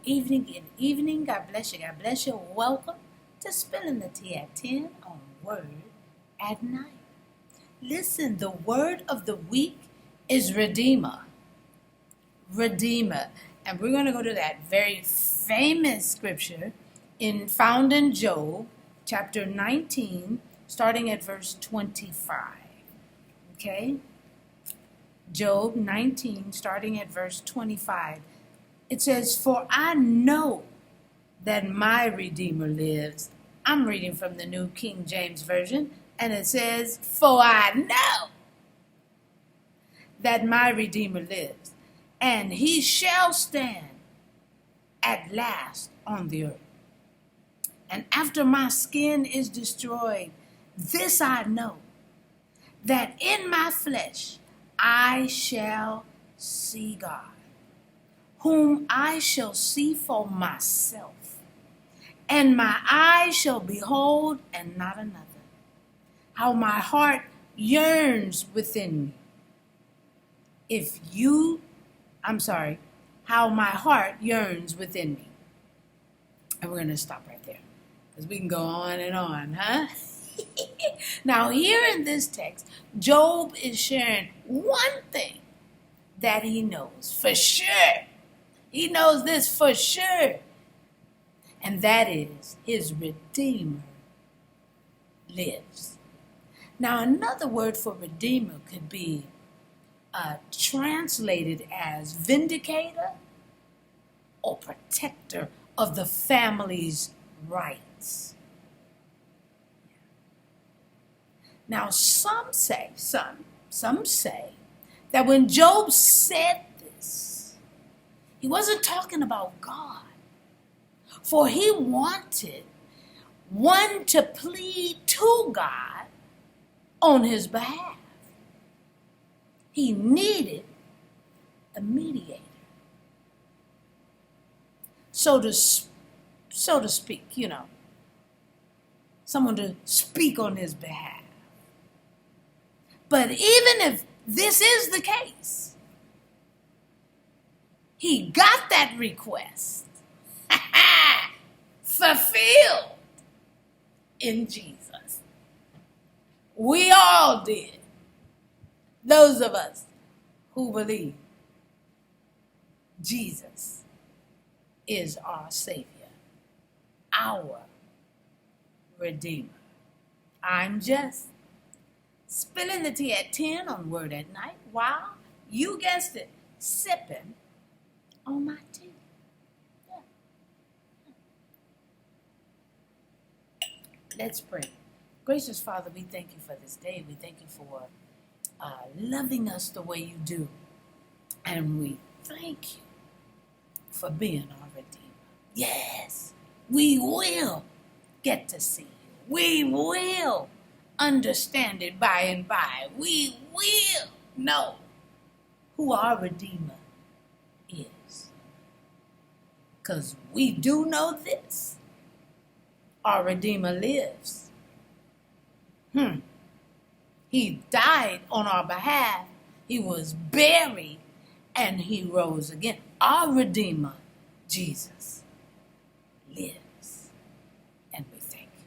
evening. God bless you. God bless you. Welcome to Spilling the Tea at 10 on Word at Night. Listen, the word of the week is Redeemer. Redeemer. And we're going to go to that very famous scripture found in Job, chapter 19, starting at verse 25. Okay? Job 19, starting at verse 25. It says, "For I know that my Redeemer lives." I'm reading from the New King James Version, and it says, "For I know that my Redeemer lives, and he shall stand at last on the earth. And after my skin is destroyed, this I know, that in my flesh I shall see God, whom I shall see for myself, and my eyes shall behold and not another. How my heart yearns within me. How my heart yearns within me." And we're going to stop right there, because we can go on and on, huh? Now, here in this text, Job is sharing one thing that he knows for sure. He knows this for sure. And that is his Redeemer lives. Now, another word for Redeemer could be translated as vindicator or protector of the family's rights. Now, some say that when Job said this, he wasn't talking about God, for he wanted one to plead to God on his behalf. He needed a mediator, so to speak, someone to speak on his behalf. But even if this is the case, he got that request fulfilled in Jesus. We all did. Those of us who believe Jesus is our Savior, our Redeemer. I'm just spilling the tea at 10 on Word at Night while, you guessed it, sipping on my tea. Yeah. Let's pray. Gracious Father, we thank you for this day. We thank you for loving us the way you do. And we thank you for being our Redeemer. Yes, we will get to see you. We will understand it by and by. We will know who our Redeemer is. Because we do know this. Our Redeemer lives. He died on our behalf. He was buried and he rose again. Our Redeemer, Jesus, lives. And we thank you.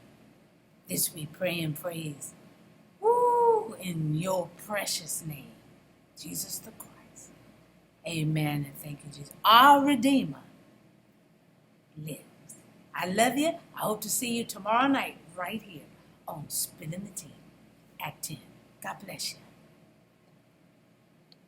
This we pray and praise. In your precious name, Jesus the Christ. Amen and thank you, Jesus. Our Redeemer lives. I love you. I hope to see you tomorrow night right here on Spilling the Tea at 10. God bless you.